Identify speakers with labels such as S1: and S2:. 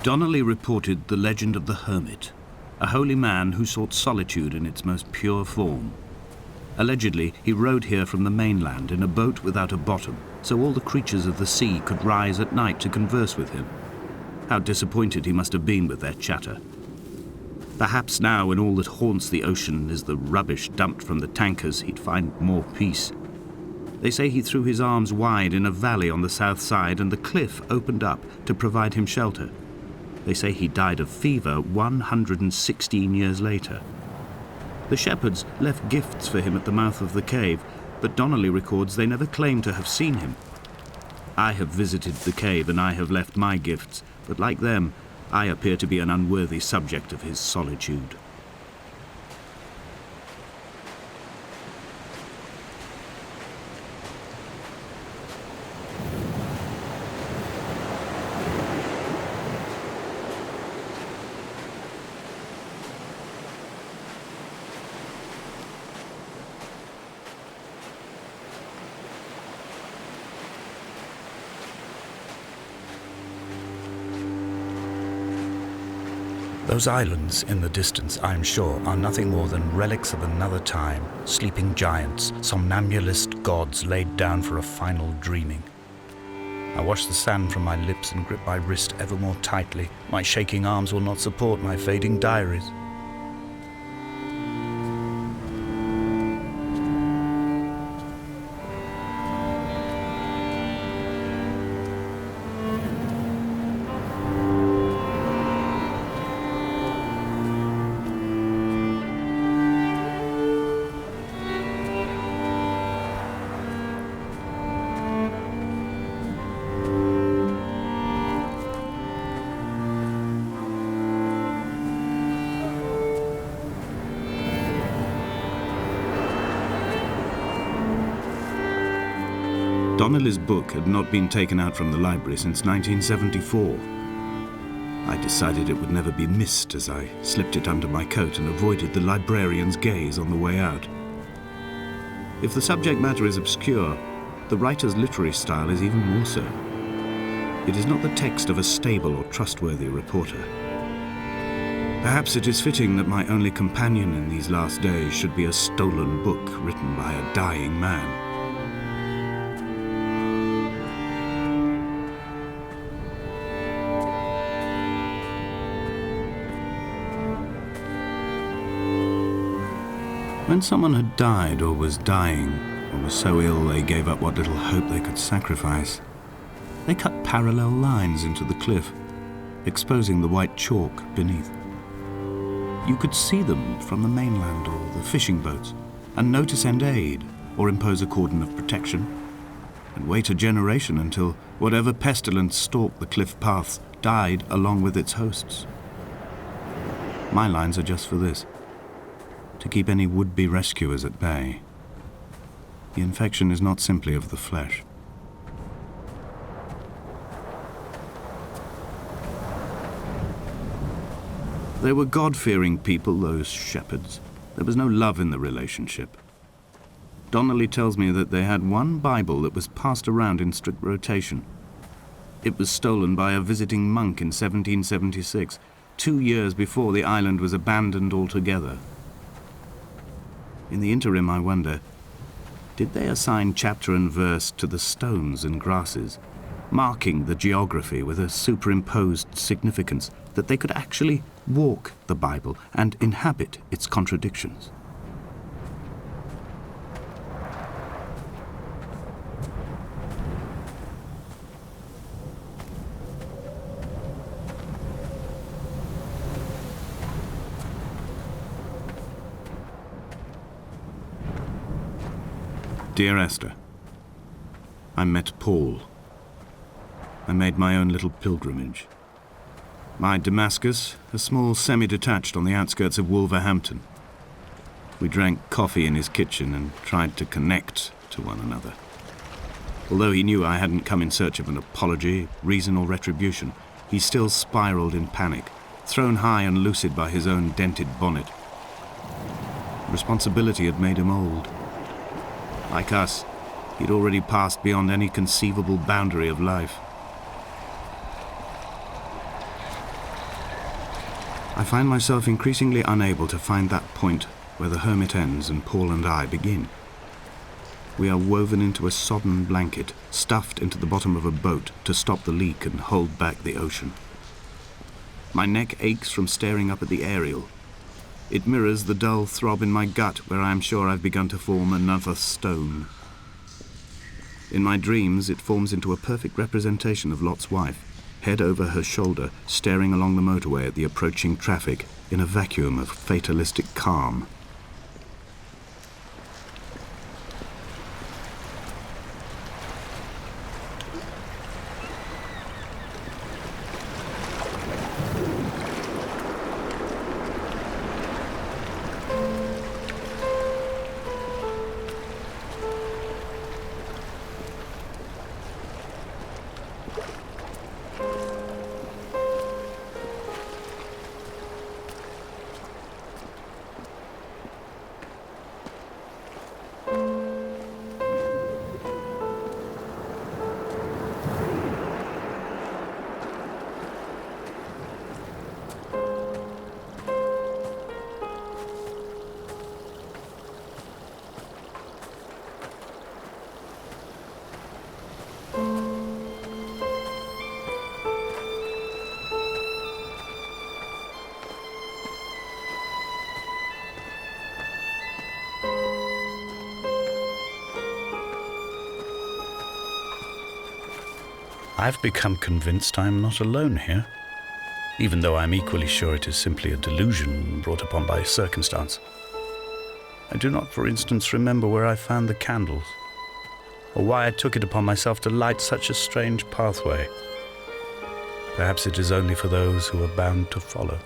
S1: Donnelly reported the legend of the hermit, a holy man who sought solitude in its most pure form. Allegedly, he rode here from the mainland in a boat without a bottom, so all the creatures of the sea could rise at night to converse with him. How disappointed he must have been with their chatter. Perhaps now, when all that haunts the ocean is the rubbish dumped from the tankers, he'd find more peace. They say he threw his arms wide in a valley on the south side, and the cliff opened up to provide him shelter. They say he died of fever 116 years later. The shepherds left gifts for him at the mouth of the cave, but Donnelly records they never claimed to have seen him. I have visited the cave and I have left my gifts, but like them, I appear to be an unworthy subject of his solitude.
S2: Those islands in the distance, I am sure, are nothing more than relics of another time, sleeping giants, somnambulist gods laid down for a final dreaming. I wash the sand from my lips and grip my wrist ever more tightly. My shaking arms will not support my fading diaries.
S1: Donnelly's book had not been taken out from the library since 1974. I decided it would never be missed as I slipped it under my coat and avoided the librarian's gaze on the way out. If the subject matter is obscure, the writer's literary style is even more so. It is not the text of a stable or trustworthy reporter. Perhaps it is fitting that my only companion in these last days should be a stolen book written by a dying man. When someone had died or was dying, or was so ill they gave up what little hope they could sacrifice, they cut parallel lines into the cliff, exposing the white chalk beneath. You could see them from the mainland or the fishing boats, and know to send aid or impose a cordon of protection, and wait a generation until whatever pestilence stalked the cliff paths died along with its hosts. My lines are just for this: to keep any would-be rescuers at bay. The infection is not simply of the flesh. They were God-fearing people, those shepherds. There was no love in the relationship. Donnelly tells me that they had one Bible that was passed around in strict rotation. It was stolen by a visiting monk in 1776, 2 years before the island was abandoned altogether. In the interim, I wonder, did they assign chapter and verse to the stones and grasses, marking the geography with a superimposed significance that they could actually walk the Bible and inhabit its contradictions? Dear Esther, I met Paul. I made my own little pilgrimage. My Damascus, a small semi-detached on the outskirts of Wolverhampton. We drank coffee in his kitchen and tried to connect to one another. Although he knew I hadn't come in search of an apology, reason or retribution, he still spiraled in panic, thrown high and lucid by his own dented bonnet. Responsibility had made him old. Like us, he'd already passed beyond any conceivable boundary of life. I find myself increasingly unable to find that point where the hermit ends and Paul and I begin. We are woven into a sodden blanket, stuffed into the bottom of a boat to stop the leak and hold back the ocean. My neck aches from staring up at the aerial. It mirrors the dull throb in my gut where I am sure I've begun to form another stone. In my dreams, it forms into a perfect representation of Lot's wife, head over her shoulder, staring along the motorway at the approaching traffic in a vacuum of fatalistic calm.
S2: I've become convinced I am not alone here, even though I'm equally sure it is simply a delusion brought upon by circumstance. I do not, for instance, remember where I found the candles, or why I took it upon myself to light such a strange pathway. Perhaps it is only for those who are bound to follow.